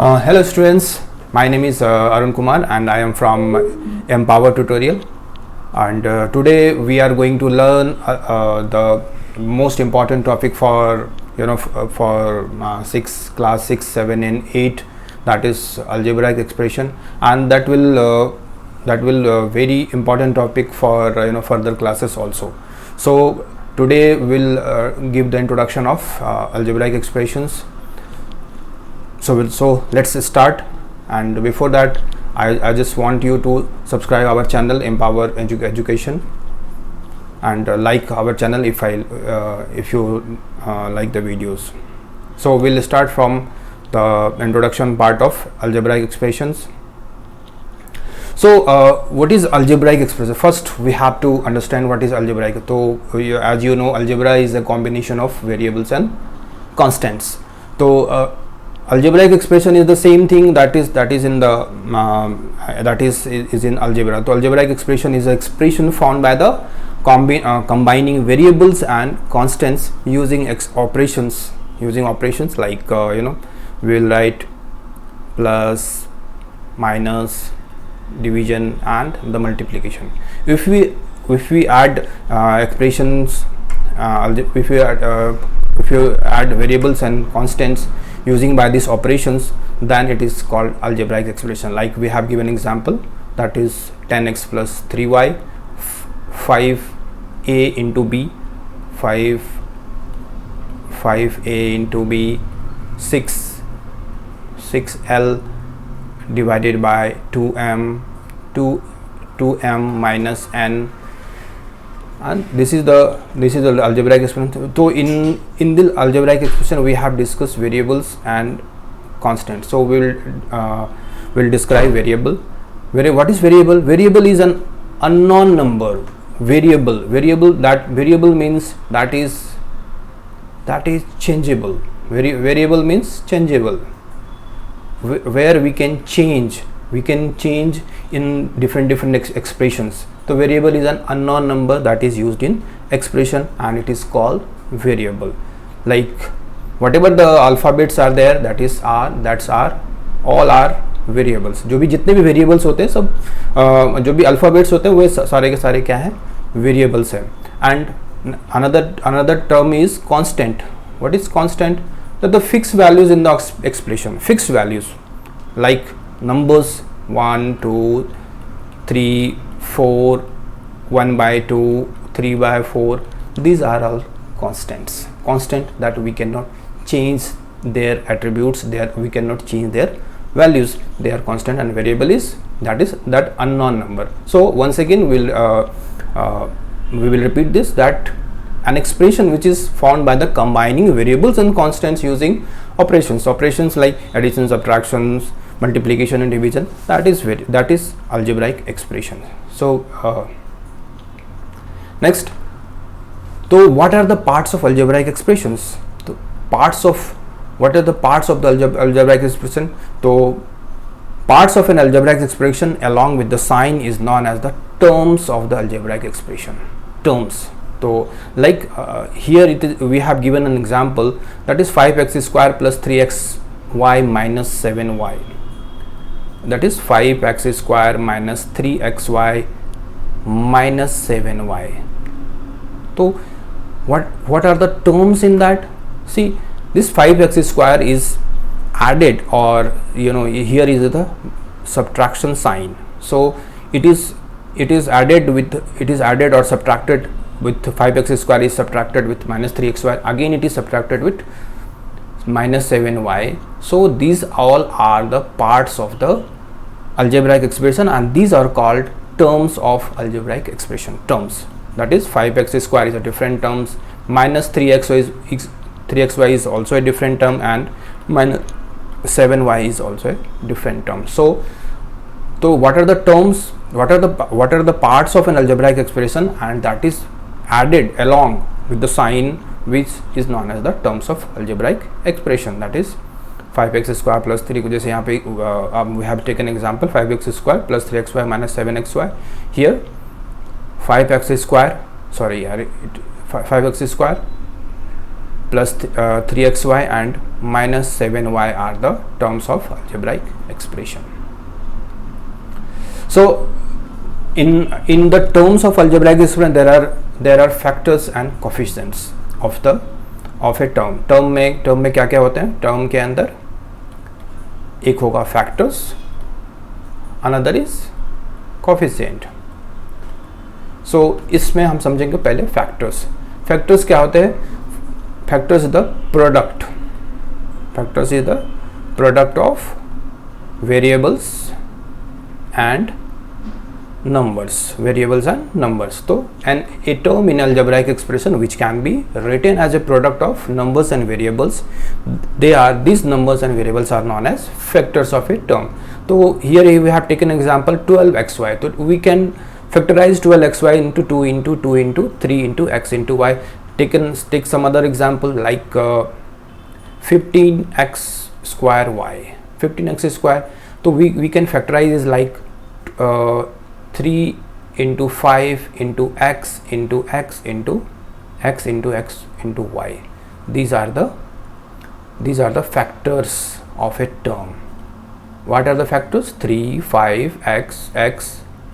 Hello students, my name is Arun Kumar and I am from Empower Tutorial, and today we are going to learn the most important topic for class 6, 7 and 8, that is algebraic expression, and that will very important topic for further classes also. So today we'll give the introduction of algebraic expressions. So let's start, and before that I just want you to subscribe our channel Empower Education and like our channel if you like the videos. So we'll start from the introduction part of algebraic expressions. So what is algebraic expression? First we have to understand what is algebraic. So as you know, algebra is a combination of variables and constants. So algebraic expression is the same thing that is in the is in algebra. So algebraic expression is an expression found by the combining variables and constants using operations like we'll write plus, minus, division and the multiplication. If we add expressions, if you add variables and constants using by these operations, then it is called algebraic expression. Like we have given example, that is 10x plus 3y, 5a into b, 5a into b, 6l divided by 2m minus n, and this is the algebraic expression. So in the algebraic expression we have discussed variables and constants. So we'll describe variable. What is variable? Variable is an unknown number. Variable means that is changeable. Variable means changeable, where we can change in different expressions. So variable is an unknown number that is used in expression and it is called variable. Like whatever the alphabets are there, that's all are variables. जो भी जितने भी variables होते हैं सब जो भी alphabets होते हैं वो सारे के सारे क्या है, variables है. And another term is constant. What is constant? That the fixed values in the expression, fixed values like numbers 1, 2, 3, 4, 1 by 2, 3 by 4, these are all constants. Constant that we cannot change their attributes, we cannot change their values, they are constant. And variable is that unknown number. So once again we will repeat this, that an expression which is found by the combining variables and constants using operations like addition, subtractions, multiplication and division, that is algebraic expression. So next, so what are the parts of algebraic expressions? What are the parts of the algebraic expression? So parts of an algebraic expression along with the sign is known as the terms of the algebraic expression. Terms. So like here we have given an example, that is 5x square plus 3xy minus 7y. That is 5x square minus 3xy minus 7y. So what are the terms in that? See, this 5x square is added, or here is the subtraction sign. So it is added or subtracted with 5x square is subtracted with minus 3xy. Again it is subtracted with minus 7y. So these all are the parts of the algebraic expression, and these are called terms of algebraic expression. Terms, that is 5x square is a different terms, minus 3xy is also a different term, and minus 7y is also a different term. So what are the terms? What are the parts of an algebraic expression? And that is added along with the sign, which is known as the terms of algebraic expression. That is 5x square plus 3, जैसे यहाँ पे we have taken example 5x square plus 3xy minus 7xy. Here 5x square plus 3xy and minus 7y are the terms of algebraic expression. So in the terms of algebraic expression there are factors and coefficients of a term. term में क्या क्या होते हैं? term के अंदर एक होगा factors, another is coefficient. so इसमें हम समझेंगे पहले factors. factors क्या होते हैं? factors is the product of variables and numbers. So a term in algebraic expression which can be written as a product of numbers and variables, these numbers and variables are known as factors of a term. So here we have taken example 12xy. So we can factorize 12xy into 2 into 2 into 3 into x into y. Take some other example like 15x square y. 15x square. So we can factorize is like 3 into 5 into x into x into x into x into y. These are the factors of a term. What are the factors? 3, 5, x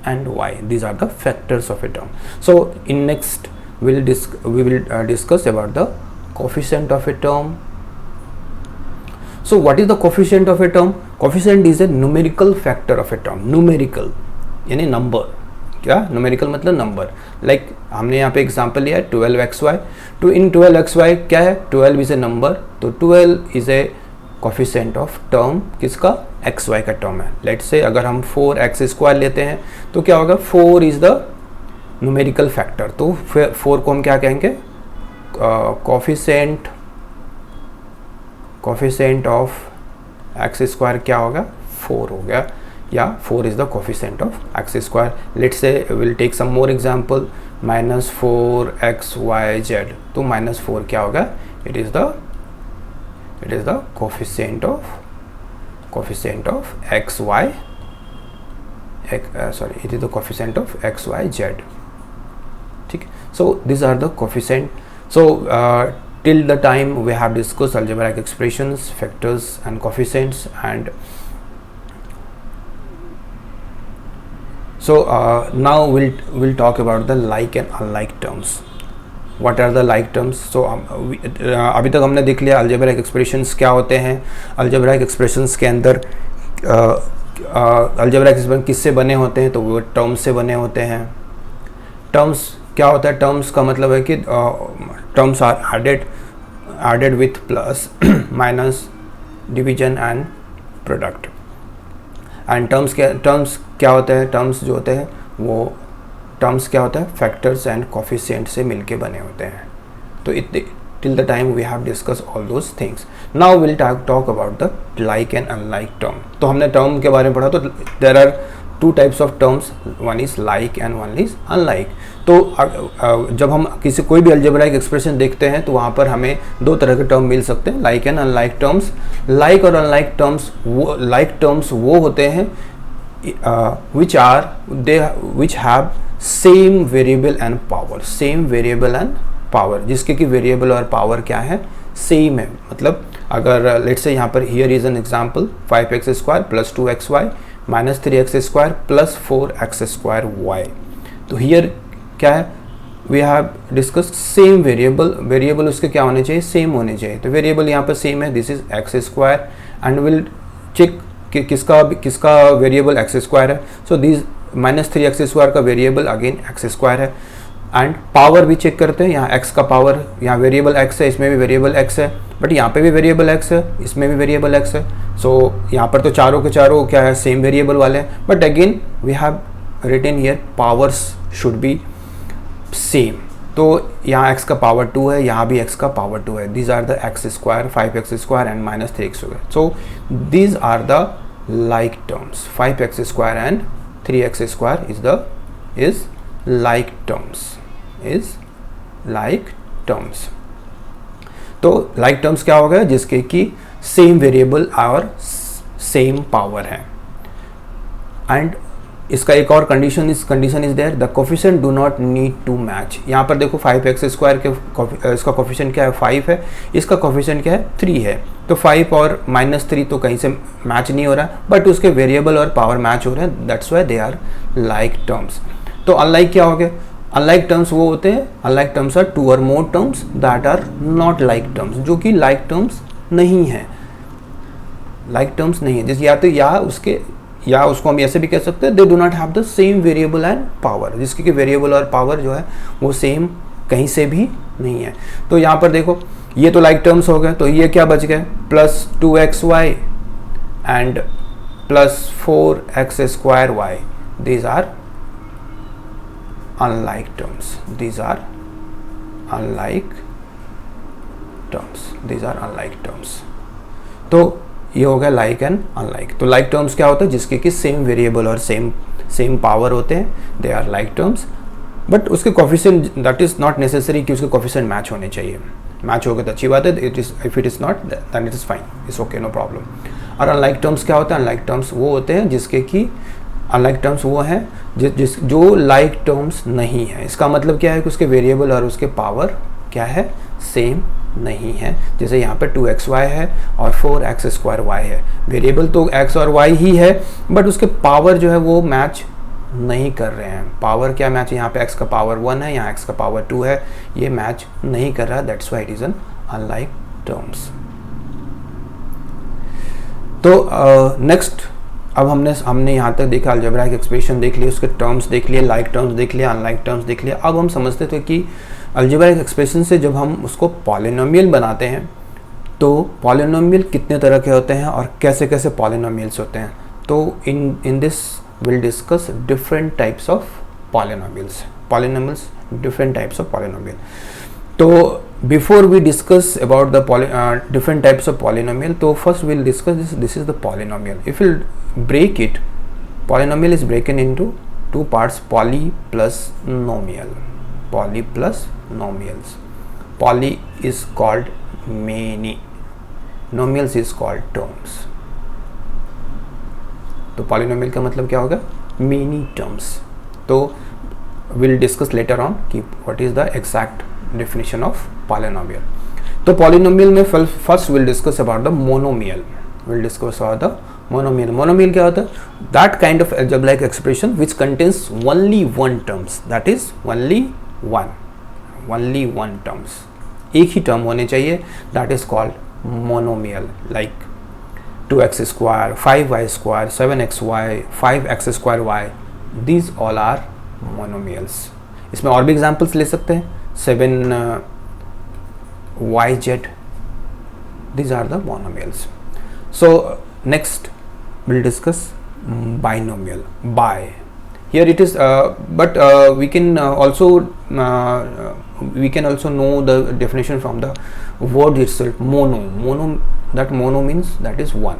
and y. These are the factors of a term. So in next we will discuss about the coefficient of a term. So what is the coefficient of a term? Coefficient is a numerical factor of a term. Numerical यानी number. क्या numerical मतलब number. Like हमने यहाँ पे example लिया है 12xy. तो इन 12xy क्या है? 12 इज ए नंबर. तो 12 is a coefficient of term. किसका? xy का टर्म है. लेट्स से अगर हम 4x स्क्वायर लेते हैं तो क्या होगा? 4 इज द न्यूमेरिकल फैक्टर. तो 4 को हम क्या कहेंगे? कोफिशिएंट ऑफ x स्क्वायर क्या होगा? 4 हो गया. या 4 is the coefficient of x square. Let's say we'll take some more example. minus 4xyz. तो minus 4 क्या होगा? It is the coefficient of xy. It is the coefficient of xyz. ठीक. So these are the coefficient. So till the time we have discussed algebraic expressions, factors and coefficients, and so now we'll talk about the like and unlike terms. What are the like terms? So अभी तक हमने देख लिया algebraic expressions क्या होते हैं. algebraic expressions के अंदर algebraic expressions किससे बने होते हैं? तो वो terms से बने होते हैं. terms क्या होता है? terms का मतलब है कि terms are added with plus minus division and product. And terms क्या होते हैं? टर्म्स जो होते हैं वो टर्म्स क्या होता है? फैक्टर्स एंड कोफिशिएंट से मिलके बने होते हैं. तो till the time we have discuss all those things. Now will talk about the like and unlike term. तो हमने टर्म के बारे में पढ़ा. तो there are 2 types of terms. one is like and one is unlike. तो जब हम कोई भी algebraic expression देखते हैं तो वहाँ पर हमें 2 तरह के टर्म मिल सकते हैं, like and unlike terms. like और unlike terms वो होते हैं which have same variable and power. जिसके कि variable और power क्या है? सेम है. मतलब अगर लेट्स से यहाँ पर here is an example 5x square plus 2xy minus 3x square plus 4x square y. तो here क्या है? we have discussed same variable उसके क्या होने चाहिए? सेम होने चाहिए. तो variable यहाँ पर सेम है. this is x square and we'll check कि किसका variable x square है. so this minus 3x square का variable again x square है. एंड पावर भी चेक करते हैं. यहाँ x का पावर, यहाँ वेरिएबल x है, इसमें भी वेरिएबल x है, बट यहाँ पे भी वेरिएबल x है, इसमें भी वेरिएबल x है. सो यहाँ पर तो चारों के चारों क्या है? सेम वेरिएबल वाले हैं. But again we have written here powers should be same. तो यहाँ x का पावर 2 है, यहाँ भी x का पावर 2 है. These are the x square, 5x square and minus 3x square. So these are the like terms. 5x square and 3x square is like terms. तो like terms क्या होगा? जिसके कि सेम वेरिएबल और same power है. And इसका एक और condition is there, the coefficient do not need to match. यहाँ पर देखो 5x² के इसका कोफिशिएंट क्या है 5 है, इसका कोफिशिएंट क्या है 3 है, तो 5 और -3 तो कहीं से मैच नहीं हो रहा है, बट उसके वेरिएबल और पावर मैच हो रहे हैं, that's why they are like terms. तो अनलाइक क्या हो गया, अनलाइक टर्म्स वो होते हैं, अनलाइक टर्म्स आर 2 और more terms that are not like terms, जो कि लाइक टर्म्स नहीं है, लाइक टर्म्स नहीं है। जैसे या उसको हम ऐसे भी कह सकते हैं, they do not have the same variable and power, जिसकी कि वेरिएबल और पावर जो है वो सेम कहीं से भी नहीं है। तो यहाँ पर देखो ये तो लाइक टर्म्स हो गए, तो ये क्या बच गए, +2xy and +4x²y, these are unlike terms, these are unlike terms। तो ये हो गया लाइक एंड अनलाइक। तो लाइक टर्म्स क्या होता है, जिसके कि सेम वेरिएबल और सेम पावर होते हैं, they are like terms, but उसके coefficient that is not necessary कि उसके कोफिशिएंट मैच होने चाहिए, मैच हो गए तो अच्छी बात है, if it is not then it is fine, it's okay, no problem. और अनलाइक टर्म्स क्या होता है, अनलाइक टर्म्स वो होते हैं जिसके कि अनलाइक टर्म्स वो हैं जो लाइक टर्म्स नहीं है। इसका मतलब क्या है कि उसके वेरिएबल और उसके पावर क्या है, सेम नहीं है। जैसे यहाँ पे 2xy है और 4x² है, वेरिएबल तो x और y ही है, बट उसके पावर जो है वो मैच नहीं कर रहे हैं। पावर क्या मैच, यहाँ पे x का पावर 1 है, यहाँ x का पावर 2 है, ये मैच नहीं कर रहा, that's why it is an unlike terms. तो नेक्स्ट अब हमने यहाँ तक देखा, अलजेब्राइक एक्सप्रेशन देख लिए, उसके टर्म्स देख लिए, लाइक टर्म्स देख लिए, अनलाइक टर्म्स देख लिए। अब हम समझते थे कि अलजेब्राइक एक्सप्रेशन से जब हम उसको पॉलिनोमियल बनाते हैं तो पॉलिनोमियल कितने तरह के होते हैं और कैसे कैसे पॉलिनोमियल्स होते हैं। तो in this will discuss different types of polynomials, different types of polynomial. तो before we discuss about the different types of polynomial, so first we'll discuss this is the polynomial. If we'll break it, polynomial is broken into two parts, poly plus nomial. Poly is called many, nomials is called terms. तो polynomial का मतलब क्या होगा, many terms। तो we'll discuss later on कि what is the exact definition of polynomial। तो polynomial में first we'll discuss about the monomial। monomial क्या होता है, that kind of algebraic expression which contains only one terms, that is only one terms, एक ही term होने चाहिए, that is called monomial, like 2x², 5y², 7xy, 5x²y, these all are monomials। इसमें और भी examples ले सकते हैं, 7yz, these are the monomials। So next we'll discuss binomial, here it is but we can also know the definition from the word itself, mono, that mono means that is one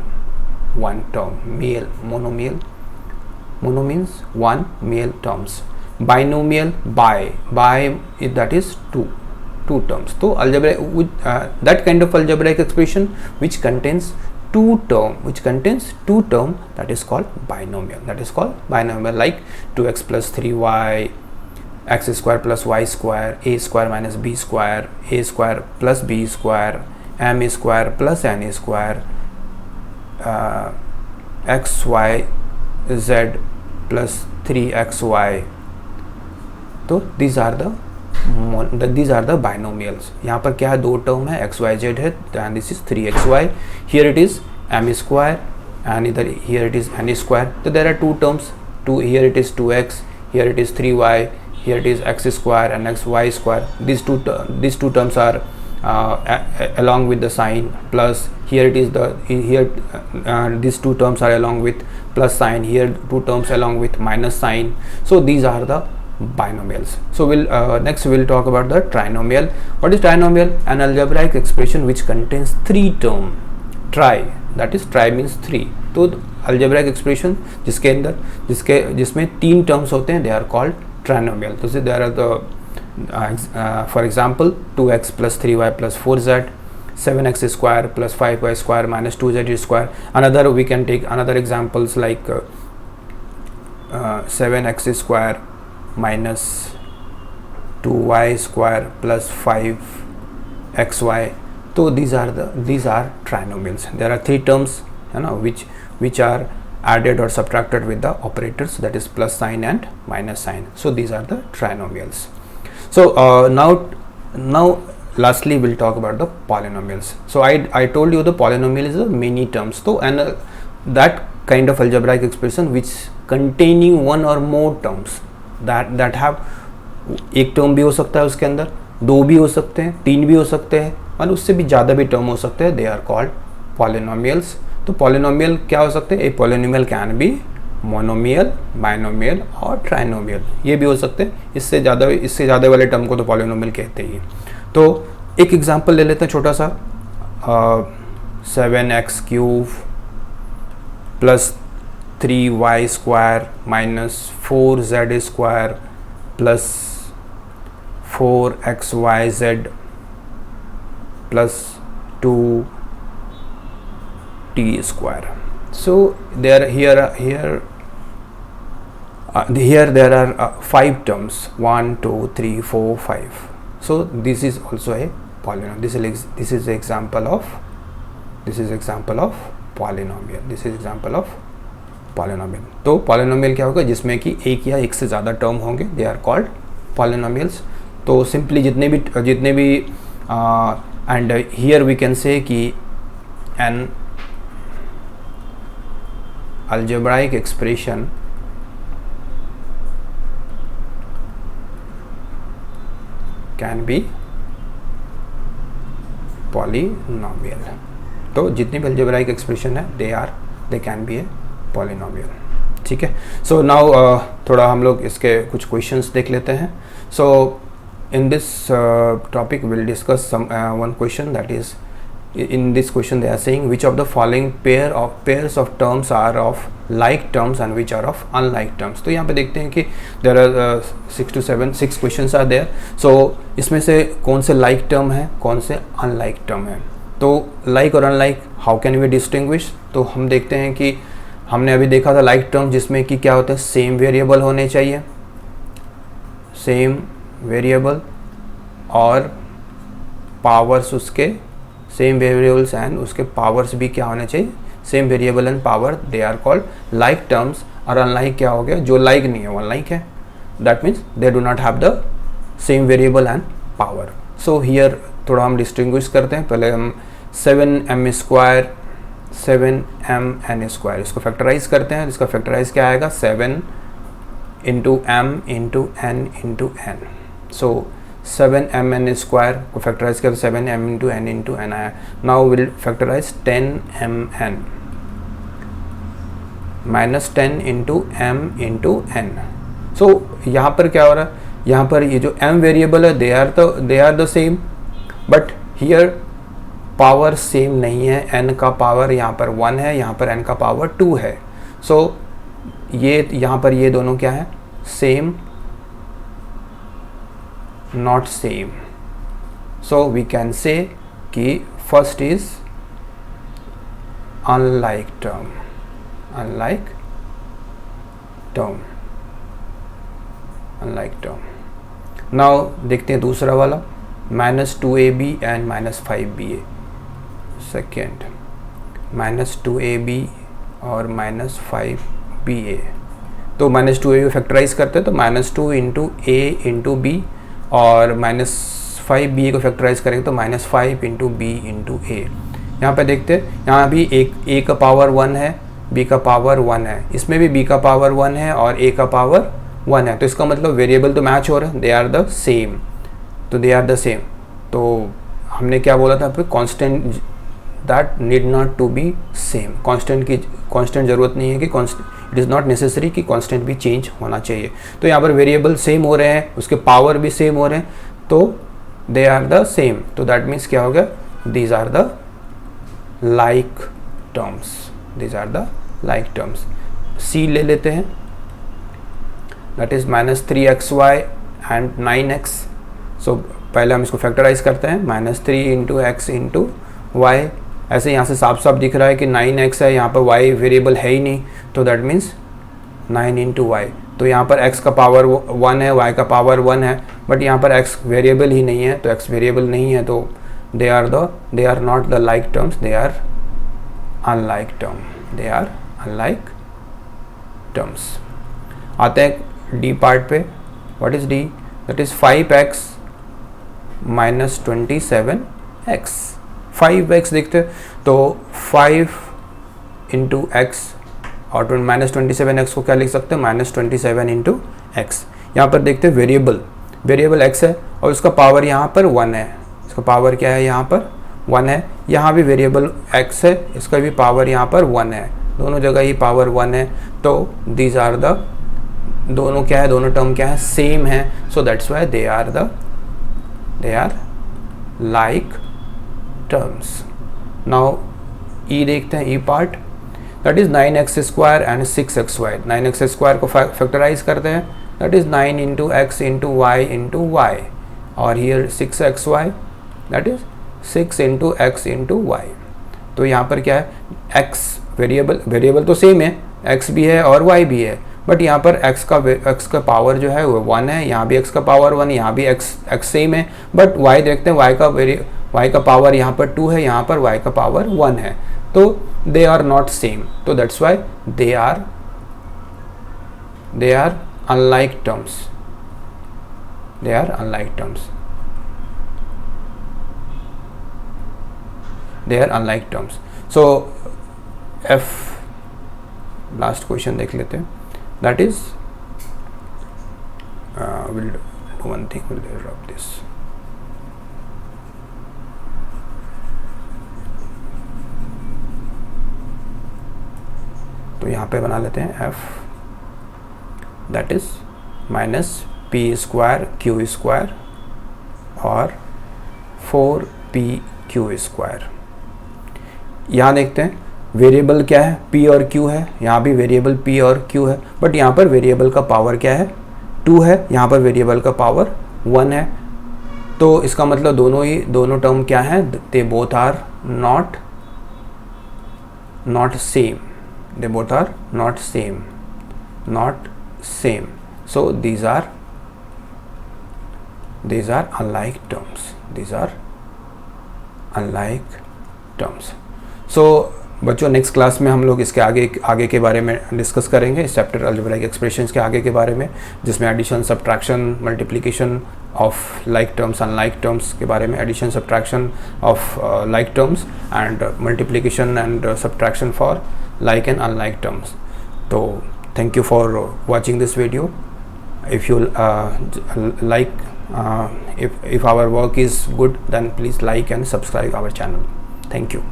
term, male, mono means one male terms, binomial, that is two terms। तो algebraic that kind of algebraic expression which contains two term that is called binomial, like 2x plus 3y, x² plus y², a² minus b², a² plus b², m² plus n², xy z plus 3xy। तो these are the binomials। यहाँ पर क्या है, दो term है, xyz है, and this is 3xy, here it is m² and इधर here it is n²। तो there are two terms, here it is 2x, here it is 3y, here it is x² and xy²। these two terms are along with the sign plus, here it is these two terms are along with plus sign, here two terms along with minus sign। so these are the binomials। so next we'll talk about the trinomial। what is trinomial? an algebraic expression which contains three term, tri means three। तो algebraic expression जिसमें तीन terms होते हैं, they are called trinomial। तो there are the for example 2x plus 3y plus 4z, 7x² plus 5y² minus 2z²। another we can take another examples like 7x square minus 2y square plus 5xy. तो these are trinomials. There are three terms, है ना, which are added or subtracted with the operators, that is plus sign and minus sign. So these are the trinomials. So now lastly we'll talk about the polynomials. So I told you the polynomial is a many terms. So and that kind of algebraic expression which containing one or more terms that have, एक term भी हो सकता है उसके अंदर, दो भी हो सकते हैं, तीन भी हो सकते हैं और उससे भी ज़्यादा भी टर्म हो सकते हैं. They are called polynomials. तो पॉलिनोमियल क्या हो सकते हैं? A polynomial can be monomial, binomial और ट्राइनोमियल, ये भी हो सकते हैं. इससे ज़्यादा वाले टर्म को तो पॉलिनोमियल कहते ही. तो एक एग्जांपल ले लेते हैं छोटा सा. 7x³ plus 3y square minus 4z square plus 4xyz plus 2t square. So here there are 5 terms, 1 2 3 4 5. So this is also a polynomial. This is example of polynomial. तो polynomial क्या होगा? जिसमें कि एक या एक से ज़्यादा टर्म होंगे, they are called polynomials. तो सिंपली जितने भी and here we can say कि an algebraic expression can be polynomial. तो जितनी भी algebraic expression है they can be a polynomial. ठीक है. So now थोड़ा हम लोग इसके कुछ questions देख लेते हैं. So in this topic we'll discuss one question, that is, in this question they are saying which of the following pairs of terms are of like terms and which are of unlike terms. तो यहाँ पे देखते हैं कि there are 6 to 6 questions are there. So इसमें से कौन से like term है, कौन से unlike term है. तो like और unlike how can we distinguish? तो हम देखते हैं कि हमने अभी देखा था like term जिसमें कि क्या होता है, सेम वेरिएबल होने चाहिए, सेम वेरिएबल और पावर्स उसके सेम वेरिएबल्स एंड उसके पावर्स भी क्या होने चाहिए, same variable and power. They are called like terms. और अनलाइक क्या हो गया? जो लाइक नहीं है वो अनलाइक है. That means they do not have the same variable and power. So here थोड़ा हम डिस्टिंग्विश करते हैं. पहले हम 7m² 7mn² इसको फैक्टराइज करते हैं. इसका फैक्टराइज क्या आएगा? 7 into m into n into n. So 7mn² को फैक्टराइज कर 7m into n into n आया. Now will factorize 10mn minus 10 into m into n. सो यहाँ पर क्या हो रहा है? यहाँ पर ये जो m वेरिएबल है they are the same, but here power same नहीं है. n का पावर यहाँ पर 1 है, यहाँ पर n का पावर 2 है. सो ये यहाँ पर ये दोनों क्या है? Same, not same. So we can say कि first is unlike term. Now देखते हैं दूसरा वाला, -2ab and -5ba. Second -2ab और -5ba. तो -2a फैक्टराइज करते हैं तो -2 इंटू a इंटू बी, और -5ba को फैक्टराइज करेंगे तो -5 इंटू बी इंटू ए. यहाँ पे देखते हैं, यहाँ भी एक a का पावर 1 है, b का पावर 1 है, इसमें भी b का पावर 1 है और a का पावर 1 है. तो इसका मतलब वेरिएबल तो मैच हो रहे हैं, दे आर द सेम. तो हमने क्या बोला था? Constant that need not to be same. Constant ज़रूरत नहीं है कि इट इज़ नॉट नेसेसरी कि कांस्टेंट भी चेंज होना चाहिए. तो यहाँ पर वेरिएबल सेम हो रहे हैं, उसके पावर भी सेम हो रहे हैं, तो दे आर द सेम. तो दैट मीन्स क्या हो गया? These are the like terms. C ले लेते हैं, that is -3xy and 9x. सो पहले हम इसको फैक्टराइज करते हैं, -3 इंटू एक्स इंटू वाई. ऐसे यहाँ से साफ साफ दिख रहा है कि 9x है, यहाँ पर y वेरिएबल है ही नहीं, तो दैट मीन्स 9 इंटू वाई, तो यहाँ पर x का पावर 1 है, y का पावर 1 है, बट यहाँ पर x वेरिएबल ही नहीं है, तो x वेरिएबल नहीं है, तो they are not the like terms, they are unlike term, they are unlike terms. आते हैं डी पार्ट पे। What is D? That is 5x minus 27x। 5x देखते तो 5 इंटू एक्स, और माइनस 27x को क्या लिख सकते हैं? Minus 27 into x. यहाँ पर देखते हैं वेरिएबल x है और उसका पावर यहाँ पर 1 है, इसका पावर क्या है? यहाँ पर 1 है। यहाँ भी वेरिएबल x है, इसका भी पावर यहाँ पर 1 है, दोनों जगह ही पावर 1 है, तो दीज आर द, दोनों क्या है? दोनों टर्म क्या है? सेम है, so that's why they are like terms. Now E देखते हैं, E part, that is 9x square and 6xy। 9x square को फैक्टराइज करते हैं, that is 9 into x into y, और here 6xy, that is 6 into x into y. तो यहाँ पर क्या है? x वेरिएबल तो सेम है, x भी है और y भी है, बट यहाँ पर x का पावर जो है वो 1 है, यहाँ भी x का पावर 1, यहाँ भी x सेम है, बट y देखते हैं, y का पावर यहाँ पर 2 है, यहाँ पर y का पावर 1 है, तो दे आर नॉट सेम, तो that's why they are unlike terms, they are unlike terms, they are unlike terms. So f last question देख लेते हैं, that is will do one thing, will drop this. तो यहाँ पे बना लेते हैं f, that is minus P square Q square और 4p क्यू स्क्वायर। यहाँ देखते हैं वेरिएबल क्या है? p और q है, यहाँ भी वेरिएबल p और q है, बट यहाँ पर वेरिएबल का पावर क्या है? 2 है, यहाँ पर वेरिएबल का पावर 1 है, तो इसका मतलब दोनों टर्म क्या है? They both are not same, they both are not same, so these are unlike terms, so बच्चों नेक्स्ट क्लास में हम लोग इसके आगे के बारे में डिस्कस करेंगे, इस चैप्टर अलजेब्राइक एक्सप्रेशंस के आगे के बारे में, जिसमें addition, subtraction, multiplication of like terms, unlike terms के बारे में, addition subtraction of like terms and multiplication and subtraction for like and unlike terms. So thank you for watching this video. If you if our work is good, then please like and subscribe our channel. Thank you.